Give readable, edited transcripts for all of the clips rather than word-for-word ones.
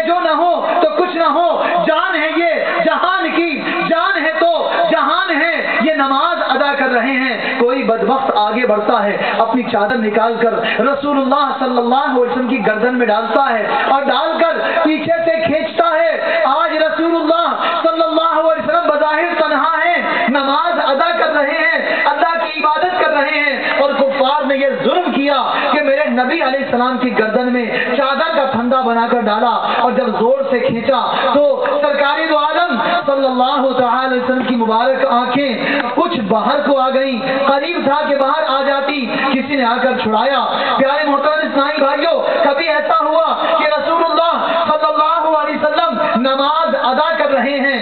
جو نہ ہو تو کچھ نہ ہو، جان ہے یہ جہان کی، جان ہے تو جہان ہے یہ، نماز ادا کر رہے ہیں۔ کوئی بدبخت آگے بڑھتا ہے، اپنی چادر نکال کر رسول اللہ صلی اللہ علیہ وسلم کی گردن میں ڈالتا ہے اور ڈال کر پیچھے سے کھینچتا ہے۔ آج رسول اللہ صلی اللہ علیہ وسلم بظاہر تنہا ہیں، نماز ادا کر رہے ہیں، اللہ کی عبادت کر رہے ہیں، اور کفار نے یہ ظلم کیا کہ میرے نبی علیہ السلام کی گردن میں چادر کا پھندا بنا کر ڈالا، اور جب زور سے کھینچا تو سرکاری دو عالم صلی اللہ تعالی علیہ وسلم کی مبارک آنکھیں کچھ باہر کو آ گئی، قریب تھا کہ باہر آ جاتی، کسی نے آ کر چھڑایا۔ پیارے محترم اسلامی بھائیوں، کبھی ایسا ہوا کہ رسول اللہ صلی اللہ علیہ وسلم نماز ادا کر رہے ہیں،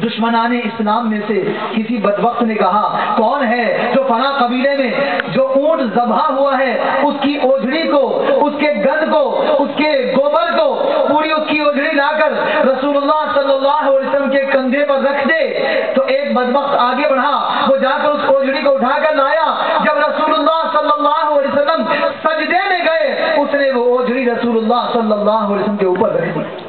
دشمنان اسلام میں سے کسی بدبخت نے کہا کون ہے جو فلاں قبیلے میں جو اونٹ ذبح ہوا ہے اس کی اوجھڑی کو، اس کے گند کو، اس کے گوبر کو، پوری اس کی اوجھڑی لا کر رسول اللہ صلی اللہ علیہ وسلم کے کندھے پر رکھ دے۔ تو ایک بدبخت آگے بڑھا، وہ جا کر اس اوجھڑی کو اٹھا کر لایا۔ جب رسول اللہ صلی اللہ علیہ وسلم سجدے میں گئے، اس نے وہ اوجھڑی رسول اللہ صلی اللہ علیہ وسلم کے اوپر رکھ دی۔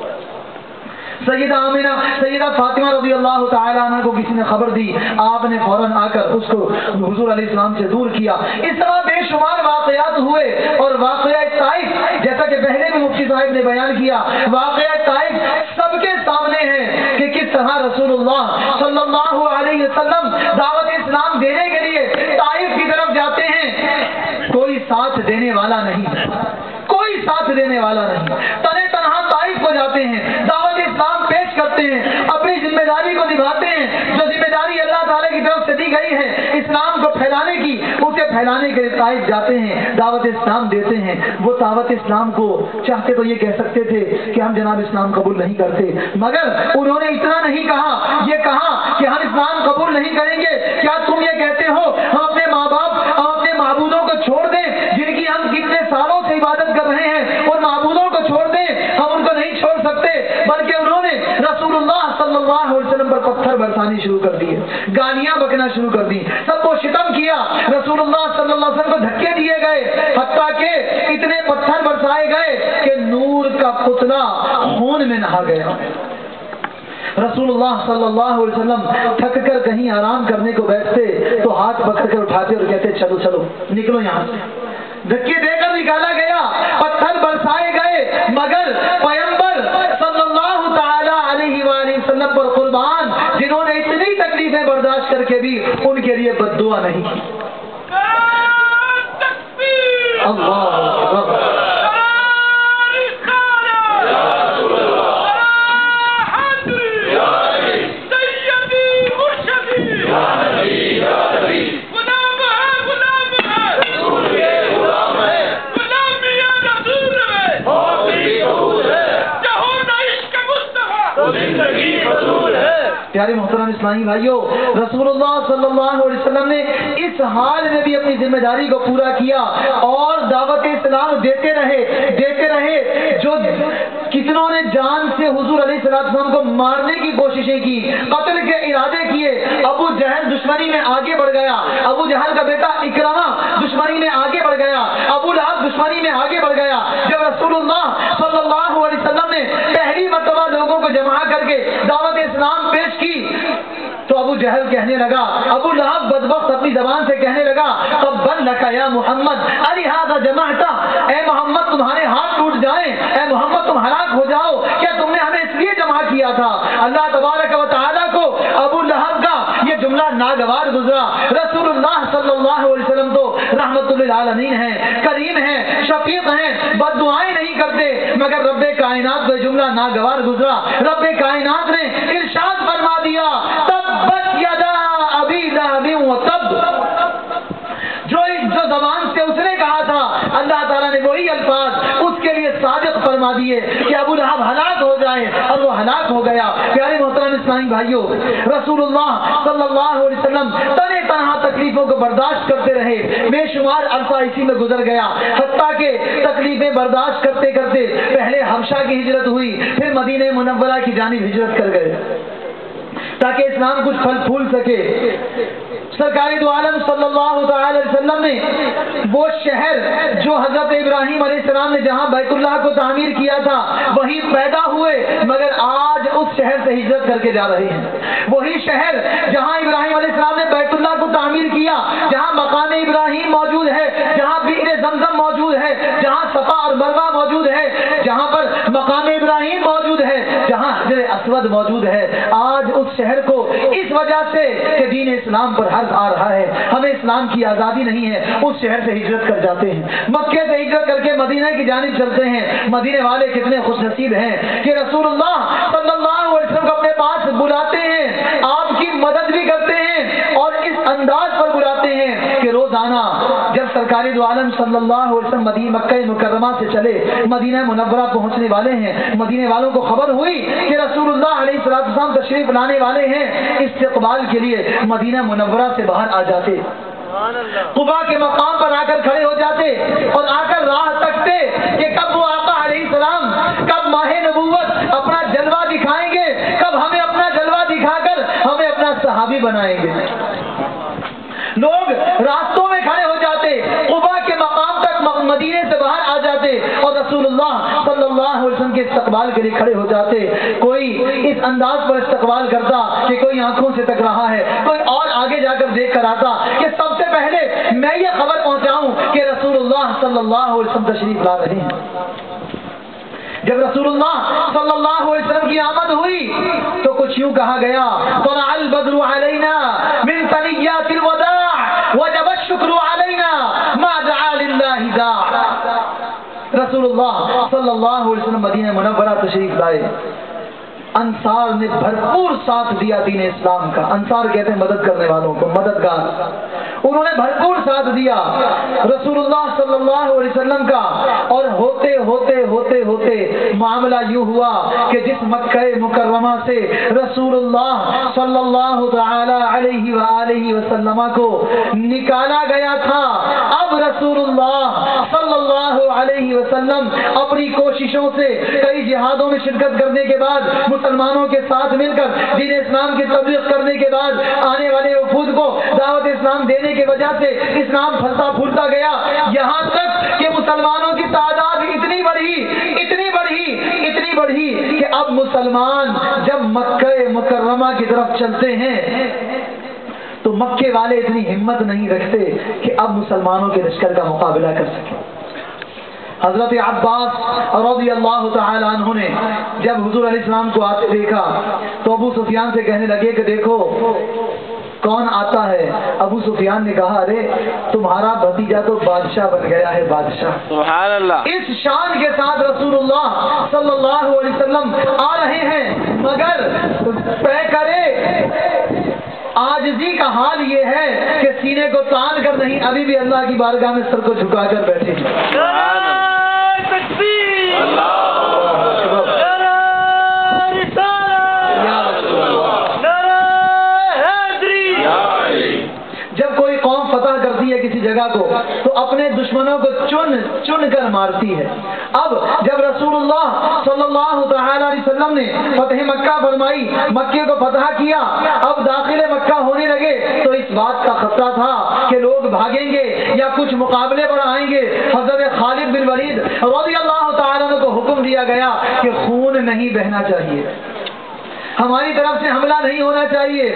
سیدہ آمنہ، سیدہ فاطمہ رضی اللہ تعالیٰ عنہ کو کسی نے خبر دی، آپ نے فوراً آ کر اس کو حضور علیہ السلام سے دور کیا۔ اس طرح بے شمار واقعات ہوئے، اور واقعہ طائف جیسا کہ پہلے بھی مفتی صاحب نے بیان کیا، واقعہ طائف سب کے سامنے ہے کہ کس طرح رسول اللہ صلی اللہ علیہ وسلم دعوت اسلام دینے کے لیے طائف کی طرف جاتے ہیں، کوئی ساتھ دینے والا نہیں، کوئی ساتھ دینے والا نہیں، تنے تنہا طائف کو جاتے ہیں، دعوت اسلام پیش کرتے ہیں، اپنی ذمہ داری کو نبھاتے ہیں، جو ذمہ داری اللہ تعالیٰ کی طرف سے دی گئی ہے اسلام کو پھیلانے کی، اسے پھیلانے کے لیے طائف جاتے ہیں، دعوت اسلام دیتے ہیں۔ وہ دعوت اسلام کو چاہتے تو یہ کہہ سکتے تھے کہ ہم جناب اسلام قبول نہیں کرتے، مگر انہوں نے اتنا نہیں کہا، یہ کہا کہ ہم اسلام قبول نہیں کریں گے۔ کیا تم یہ کہتے ہو ہم اپنے ماں باپ، ہم اپنے معبودوں کو چھوڑ دیں جن کی ہم کتنے سالوں سے عبادت کر رہے ہیں، اور معبودوں کو چھوڑ دیں؟ ہم ان کو نہیں چھوڑ سکتے۔ بلکہ انہوں نے رسول اللہ صلی اللہ علیہ وسلم پر پتھر برسانی شروع کر دیے، گالیاں بکنا شروع کر دی، سب کو شتم کیا، رسول اللہ صلی اللہ علیہ وسلم کو دھکے دیے گئے، حتیٰ کہ اتنے پتھر برسائے گئے کہ نور کا پتلا خون میں نہا گیا۔ رسول اللہ صلی اللہ علیہ وسلم تھک کر کہیں آرام کرنے کو بیٹھتے تو ہاتھ پکڑ کر اٹھاتے اور کہتے چلو چلو نکلو یہاں سے۔ دھکے دے کر نکالا گیا، پتھر برسائے گئے، مگر پیغمبر صلی اللہ تعالی علیہ وآلہ وسلم پر قربان، جنہوں نے اتنی تکلیفیں برداشت کر کے بھی ان کے لیے بد دعا نہیں کی۔ اللہ اکبر۔ پیارے محترم اسلامی بھائیوں، رسول اللہ صلی اللہ علیہ وسلم نے اس حال میں بھی اپنی ذمہ داری کو پورا کیا اور دعوت اسلام دیتے رہے۔ جو کتنوں نے جان سے حضور علیہ السلام کو مارنے کی کوششیں کی، قتل کے ارادے کیے۔ ابو جہل دشمنی میں آگے بڑھ گیا، ابو جہل کا بیٹا اکرمہ دشمنی میں آگے بڑھ گیا، ابو لہب دشمنی میں آگے بڑھ گیا۔ جب رسول اللہ صلی اللہ علیہ وسلم نے پہلی مرتبہ لوگوں کو جمع کر کے دعوت اسلام پیش کی تو ابو جہل کہنے لگا، ابو لہب بدبخت اپنی زبان سے کہنے لگا، تبا لک یا محمد الہذا جمعتا، اے محمد تمہارے ہاتھ ٹوٹ جائیں، اے محمد تم ہلاک ہو جاؤ، کیا تم نے ہمیں اس لیے جمع کیا تھا؟ اللہ تبارک و تعالیٰ کو ابو لہب کا یہ جملہ ناگوار گزرا۔ رسول اللہ صلی اللہ علیہ وسلم تو رحمت للعالمین ہیں، کریم ہیں، شفیق ہیں، بد دعائیں نہیں کرتے، مگر رب کائنات کو جملہ ناگوار گزرا۔ رب کائنات نے ارشاد فرما دیا، تبت یدا ابی لہب وتب، جو زبان سے اس نے کہا تھا اللہ تعالیٰ نے وہی الفاظ اس کے لیے صادق فرما دیے کہ ابو لہب ہلاک ہو جائے، اور وہ ہلاک ہو گیا۔ پیارے محترم اسلامی بھائیوں، رسول اللہ صلی اللہ علیہ وسلم تنے تنہا تکلیفوں کو برداشت کرتے رہے، بے شمار عرصہ اسی میں گزر گیا، حتیٰ کہ تکلیفیں برداشت کرتے کرتے پہلے حبشہ کی ہجرت ہوئی، پھر مدینہ منورہ کی جانب ہجرت کر گئے تاکہ اسلام کچھ پھل پھول سکے۔ سرکار دو عالم صلی اللہ تعالی علیہ وسلم نے وہ شہر جو حضرت ابراہیم علیہ السلام نے جہاں بیت اللہ کو تعمیر کیا تھا وہیں پیدا ہوئے، مگر آج اس شہر سے ہجرت کر کے جا رہے ہیں۔ وہی شہر جہاں ابراہیم علیہ السلام نے بیت اللہ کو تعمیر کیا، جہاں مقام ابراہیم موجود ہے، جہاں بئر زمزم موجود ہے، جہاں صفا اور مروہ موجود ہے، جہاں پر مقام ابراہیم موجود ہے، جہاں حجر اسود موجود ہے، آج اس شہر کو اس وجہ سے کہ دین اسلام پر حرف آ رہا ہے، ہمیں اسلام کی آزادی نہیں ہے، اس شہر سے ہجرت کر جاتے ہیں، مکے سے ہجرت کر کے مدینہ کی جانب چلتے ہیں۔ مدینے والے کتنے خوش نصیب ہیں کہ رسول اللہ صلی اللہ علیہ وسلم کو اپنے پاس بلاتے ہیں، آپ کی مدد بھی کرتے ہیں اور اس انداز پر بلاتے ہیں کہ روزانہ جب سرکار دو عالم صلی اللہ علیہ وسلم مدینہ مکہ مکرمہ سے چلے مدینہ منورہ پہنچنے والے ہیں، مدینے والوں کو خبر ہوئی کہ رسول اللہ علیہ السلام تشریف لانے والے ہیں، استقبال کے لیے مدینہ منورہ سے باہر آ جاتے، قباء کے مقام پر آ کر کھڑے ہو جاتے اور آ کر راہ تکتے کہ کب وہ آقا علیہ السلام کب ماہ نبوت اپنا جلوہ دکھائیں گے، کب ہمیں اپنا جلوہ دکھا کر ہمیں اپنا صحابی بنائیں گے۔ لوگ راستوں میں کھڑے ہو جاتے، قباء کے مقام تک مدینے سے باہر آ جاتے اور رسول اللہ صلی اللہ علیہ وسلم کے استقبال کے لیے کھڑے ہو جاتے۔ کوئی اس انداز پر استقبال کرتا کہ کوئی آنکھوں سے تک رہا ہے، کوئی اور آگے جا کر دیکھ کر آتا کہ سب سے پہلے میں یہ خبر پہنچاؤں کہ رسول اللہ صلی اللہ علیہ وسلم تشریف لا رہے ہیں۔ جب رسول اللہ صلی اللہ علیہ وسلم کی آمد ہوئی تو کچھ یوں کہا گیا، طلع البدر علینا من ثنیات الوداع وجب الشکر علینا ما دعا للہ داع۔ رسول اللہ صلی اللہ علیہ وسلم مدینہ منورہ تشریف لائے، انصار نے بھرپور ساتھ دیا دین اسلام کا۔ انصار کہتے ہیں مدد کرنے والوں کو، مددگار، انہوں نے بھرپور ساتھ دیا رسول اللہ صلی اللہ علیہ وسلم کا۔ اور ہوتے ہوتے ہوتے ہوتے معاملہ یوں ہوا کہ جس مکہ مکرمہ سے رسول اللہ صلی اللہ تعالی علیہ وآلہ وسلم کو نکالا گیا تھا، اب رسول اللہ صلی اللہ علیہ وسلم اپنی کوششوں سے کئی جہادوں میں شرکت کرنے کے بعد، مسلمانوں کے ساتھ مل کر دین اسلام کی تبلیغ کرنے کے بعد، آنے والے وفود کو دعوت اسلام دینے کی وجہ سے اسلام پھلتا پھولتا گیا، یہاں تک کہ مسلمانوں کی تعداد اتنی بڑھی کہ اب مسلمان جب مکہ مکرمہ کی طرف چلتے ہیں تو مکے والے اتنی ہمت نہیں رکھتے کہ اب مسلمانوں کے لشکر کا مقابلہ کر سکیں۔ حضرت عباس رضی اللہ تعالی عنہ نے جب حضور علیہ السلام کو آتے دیکھا تو ابو سفیان سے کہنے لگے کہ دیکھو کون آتا ہے۔ ابو سفیان نے کہا ارے تمہارا بھتیجا تو بادشاہ بن گیا ہے، بادشاہ۔ سبحان اللہ۔ اس شان کے ساتھ رسول اللہ صلی اللہ علیہ وسلم آ رہے ہیں، مگر طے کرے عاجزی کا حال یہ ہے کہ سینے کو تان کر نہیں، ابھی بھی اللہ کی بارگاہ میں سر کو جھکا کر بیٹھے ہیں۔ جب کوئی قوم فتح کرتی ہے کسی جگہ کو تو اپنے دشمنوں کو چن کر مارتی ہے۔ اب جب رسول اللہ صلی اللہ تعالی علیہ وسلم نے فتح مکہ فرمائی، مکے کو فتح کیا، اب داخل مکہ ہونے لگے تو اس بات کا خطرہ تھا کہ لوگ بھاگیں گے یا کچھ مقابلے پر آئیں گے۔ حضرت خالد بن ولید رضی اللہ تعالی عنہ کو حکم دیا گیا کہ خون نہیں بہنا چاہیے، ہماری طرف سے حملہ نہیں ہونا چاہیے۔